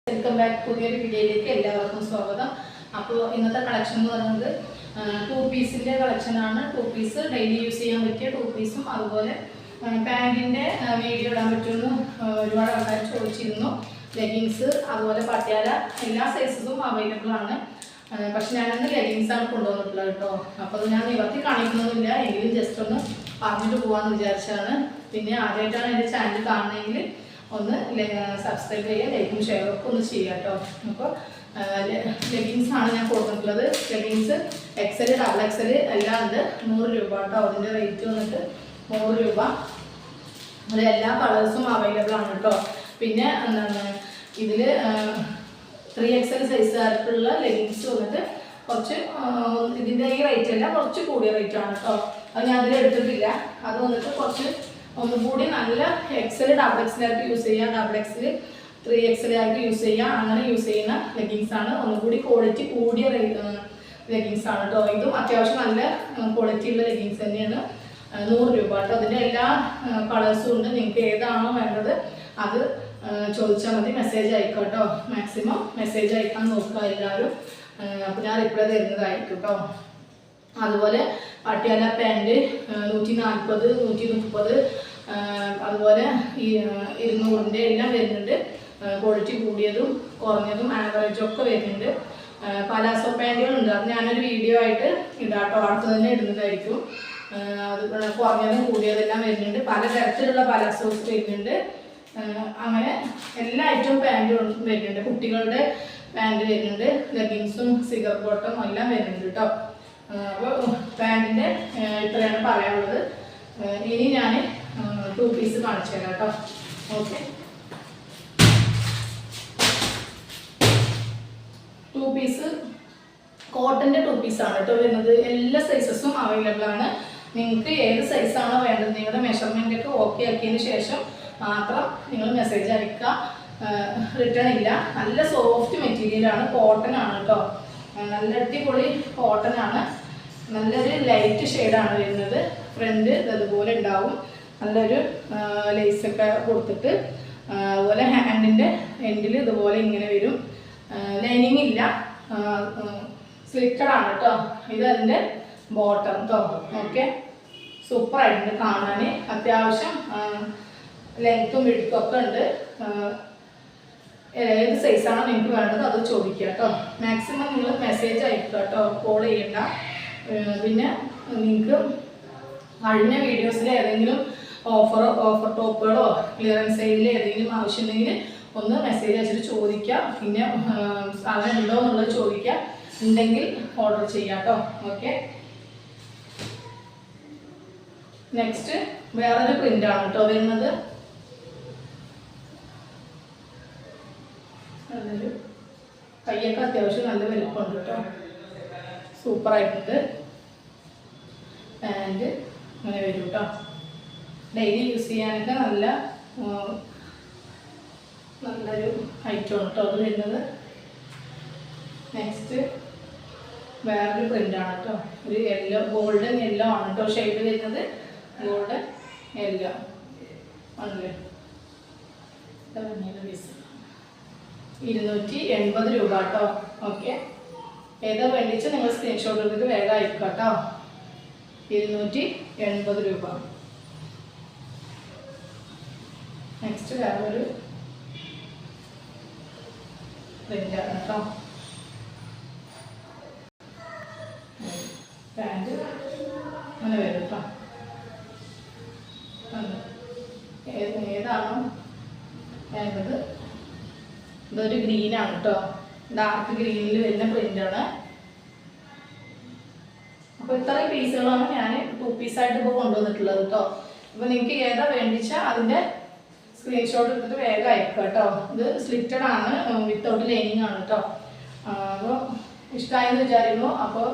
Welcome back പുതിയൊരു വീഡിയോയിലേക്ക് എല്ലാവർക്കും സ്വാഗതം. അപ്പോൾ ഇന്നത്തെ കളക്ഷൻ എന്ന് പറയുന്നത് 2 പീസിൻ്റെ കളക്ഷനാണ്. 2 പീസ് ഡെയിലി യൂസ് ചെയ്യാൻ പറ്റിയ 2 പീസും അതുപോലെ പാൻറ്റിൻ്റെ വീഡിയോ ഇടാൻ പറ്റുമെന്ന് ഒരുപാട് ആൾക്കാർ ചോദിച്ചിരുന്നു. ലെഗിങ്സ് അതുപോലെ പട്ടിയാല എല്ലാ സൈസസും അവൈലബിൾ ആണ്. പക്ഷെ ഞാനന്ന് ലെഗിങ്സാണ് കൊണ്ടുവന്നിട്ടുള്ളത് കേട്ടോ. അപ്പോൾ അത് ഞാൻ നിവർത്തി കാണിക്കുന്നൊന്നുമില്ല, എങ്കിലും ജസ്റ്റ് ഒന്ന് പറഞ്ഞിട്ട് പോകാമെന്ന് വിചാരിച്ചാണ്. പിന്നെ ആദ്യമായിട്ടാണ് എൻ്റെ ചാനൽ കാണുന്നതെങ്കിൽ ഒന്ന് സബ്സ്ക്രൈബ് ചെയ്യുക, ലൈക്കും ഷെയറും ഒക്കെ ഒന്ന് ചെയ്യുക കേട്ടോ. അപ്പോൾ ലെഗിങ്സാണ് ഞാൻ കൊടുത്തിട്ടുള്ളത്. ലെഗിങ്സ് XL, XXL എല്ലാം ഉണ്ട്. 100 രൂപ കേട്ടോ. അതിൻ്റെ റേറ്റ് വന്നിട്ട് 100 രൂപ. അതിൽ എല്ലാ കളേഴ്സും അവൈലബിൾ ആണ് കേട്ടോ. പിന്നെ എന്താണ് ഇതിൽ 3XL സൈസുകാർക്കുള്ള ലെഗിങ്സ് വന്നിട്ട് കുറച്ച് ഇതിൻ്റെ ഈ റേറ്റ് അല്ല, കുറച്ച് കൂടിയ റേറ്റാണ് കേട്ടോ. അത് ഞാൻ അതിലെടുത്തിട്ടില്ല. അത് വന്നിട്ട് കുറച്ച് ഒന്നുകൂടി നല്ല XL, XXL ആയിട്ട് യൂസ് ചെയ്യാം, XXL 3XL ആയിട്ട് യൂസ് ചെയ്യാം. അങ്ങനെ യൂസ് ചെയ്യുന്ന ലെഗിങ്സാണ്. ഒന്നുകൂടി ക്വാളിറ്റി കൂടിയ ലെഗിങ്സാണ് കേട്ടോ. ഇതും അത്യാവശ്യം നല്ല ക്വാളിറ്റി ഉള്ള ലെഗിങ്സ് തന്നെയാണ്. 100 രൂപ കേട്ടോ. അതിൻ്റെ എല്ലാ കളേഴ്സും ഉണ്ട്. നിങ്ങൾക്ക് ഏതാണോ വേണ്ടത് അത് ചോദിച്ചാൽ മതി. മെസ്സേജ് അയക്കാം കേട്ടോ. മാക്സിമം മെസ്സേജ് അയക്കാൻ നോക്കുക എല്ലാവരും. അപ്പോൾ ഞാൻ റിപ്ലൈ തരുന്നതായിരിക്കും കേട്ടോ. അതുപോലെ പട്ടിയാല പാൻറ്റ് 140, 130, അതുപോലെ 200ൻ്റെ എല്ലാം വരുന്നുണ്ട്. ക്വാളിറ്റി കൂടിയതും കുറഞ്ഞതും ആവറേജും ഒക്കെ വരുന്നുണ്ട്. പലാസോ പാൻറ്റുകളുണ്ട്. അത് ഞാനൊരു വീഡിയോ ആയിട്ട് ഇടാട്ടോ. അടുത്ത് തന്നെ ഇടുന്നതായിരിക്കും. അത് കുറഞ്ഞതും കൂടിയതെല്ലാം വരുന്നുണ്ട്. പല തരത്തിലുള്ള പലാസോസ് വരുന്നുണ്ട്. അങ്ങനെ എല്ലാ ഐറ്റവും പാൻറ്റും വരുന്നുണ്ട്. കുട്ടികളുടെ പാൻറ്റ് വരുന്നുണ്ട്. ലെഗിങ്സും സിഗർ ബോട്ടം എല്ലാം വരുന്നുണ്ട് കേട്ടോ. അപ്പോൾ പാൻറ്റിൻ്റെ ഇത്രയാണ് പറയാനുള്ളത്. ഇനി ഞാൻ 2 പീസ് കാണിച്ചു തരാം കേട്ടോ. ഓക്കെ, 2 പീസ് കോട്ടൻ്റെ 2 പീസാണ് കേട്ടോ വരുന്നത്. എല്ലാ സൈസസും അവൈലബിൾ ആണ്. നിങ്ങൾക്ക് ഏത് സൈസാണോ വേണ്ടത് നിങ്ങളുടെ മെഷർമെൻ്റ് ഒക്കെ ഓക്കെ ആക്കിയതിന് ശേഷം മാത്രം നിങ്ങൾ മെസ്സേജ് അയക്കുക. റിട്ടേൺ ഇല്ല. നല്ല സോഫ്റ്റ് മെറ്റീരിയലാണ്, കോട്ടൺ ആണ് കേട്ടോ. നല്ല അടിപൊളി കോട്ടൺ ആണ്. നല്ലൊരു ലൈറ്റ് ഷെയ്ഡാണ് വരുന്നത്. ഫ്രണ്ട് അതുപോലെ ഉണ്ടാവും. നല്ലൊരു ലേസൊക്കെ കൊടുത്തിട്ട് അതുപോലെ ഹാൻഡിൻ്റെ എൻഡിൽ ഇതുപോലെ ഇങ്ങനെ വരും. ലൈനിങ് ഇല്ല, സ്ലിറ്റഡ് ആണ് കേട്ടോ. ഇത് അതിൻ്റെ ബോട്ടം കേട്ടോ. ഓക്കെ, സൂപ്പറായിട്ടുണ്ട് കാണാൻ. അത്യാവശ്യം ലെങ്ത്തും വിഡ്ത്തും ഒക്കെ ഉണ്ട്. ഏത് സൈസാണോ നിങ്ങൾക്ക് വേണ്ടത് അത് ചോദിക്കുക കേട്ടോ. മാക്സിമം നിങ്ങൾ മെസ്സേജ് അയക്കുക കേട്ടോ, കോൾ ചെയ്യണ്ട. പിന്നെ നിങ്ങൾക്ക് കഴിഞ്ഞ വീഡിയോസിൽ ഏതെങ്കിലും ഓഫർ ടോപ്പുകളോ ക്ലിയറൻസ് സെയിലിൽ ഏതെങ്കിലും ആവശ്യമുണ്ടെങ്കിൽ ഒന്ന് മെസ്സേജ് അയച്ചിട്ട് ചോദിക്കുക. പിന്നെ സാധനം ഉണ്ടോ എന്നുള്ളത് ചോദിക്കുക. ഉണ്ടെങ്കിൽ ഓർഡർ ചെയ്യാം കേട്ടോ. ഓക്കെ, നെക്സ്റ്റ് വേറൊരു പ്രിൻ്റാണ് കേട്ടോ വരുന്നത്. നല്ലൊരു കയ്യൊക്കെ അത്യാവശ്യം നല്ല വലുപ്പമുണ്ട് കേട്ടോ. സൂപ്പറായിട്ടുണ്ട്. പാൻറ്റ് അങ്ങനെ വരും കേട്ടോ. ഡെയിലി യൂസ് ചെയ്യാനൊക്കെ നല്ലൊരു ഐറ്റമാണ് കേട്ടോ അത് വരുന്നത്. നെക്സ്റ്റ് വേറൊരു പ്രിൻ്റാണ് കേട്ടോ. ഒരു യെല്ലോ, ഗോൾഡൻ യെല്ലോ ആണ് കേട്ടോ ഷെയ്ഡ് വരുന്നത്. ഗോൾഡൻ യെല്ലോ ആണല്ലേ. 280 രൂപ കേട്ടോ. ഓക്കെ, ഏതാ വേണ്ടിച്ച് നിങ്ങൾ സ്ക്രീൻഷോട്ട് എടുത്തിട്ട് വേഗം അയക്കുക കേട്ടോ. 280 രൂപ. നെക്സ്റ്റ് വേറൊരു പ്രിൻ്റാണ് കേട്ടോ. പാൻറ്റ് അങ്ങനെ വരും കേട്ടോ. ഏതാണോ വേണ്ടത്. ഇതൊരു ഗ്രീനാണ് കേട്ടോ. ഡാർക്ക് ഗ്രീനിൽ വരുന്ന പ്രിൻ്റാണ്. അപ്പോൾ ഇത്രയും പീസുകളാണ് ഞാൻ 2 പീസായിട്ട് ഇപ്പോൾ കൊണ്ടുവന്നിട്ടുള്ളത് കേട്ടോ. അപ്പോൾ നിങ്ങൾക്ക് ഏതാ വേണ്ടിച്ചാൽ അതിൻ്റെ സ്ക്രീൻഷോട്ട് എടുത്തിട്ട് വേഗം അയക്കുക കേട്ടോ. ഇത് സ്ലിറ്റഡ് ആണ്, വിത്തൗട്ട് ലൈനിങ് ആണ് കേട്ടോ. അപ്പോൾ ഇഷ്ടമായെന്ന് വിചാരിക്കുന്നു. അപ്പോൾ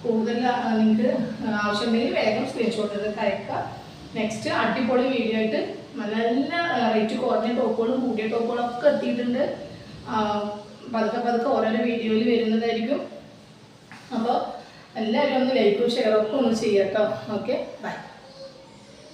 കൂടുതൽ നിങ്ങൾക്ക് ആവശ്യമുണ്ടെങ്കിൽ വേഗം സ്ക്രീൻഷോട്ട് എടുത്തിട്ട് അയക്കുക. നെക്സ്റ്റ് അടിപൊളി വീഡിയോ ആയിട്ട് നല്ല റേറ്റ് കുറഞ്ഞ ടോപ്പുകളും കൂടിയ ടോപ്പുകളും ഒക്കെ എത്തിയിട്ടുണ്ട്. പതുക്കെ ഓരോരോ വീഡിയോയിൽ വരുന്നതായിരിക്കും. അപ്പോൾ എല്ലാവരും ഒന്ന് ലൈക്കും ഷെയറും ഒക്കെ ഒന്ന് ചെയ്യാം കേട്ടോ. Okay, by.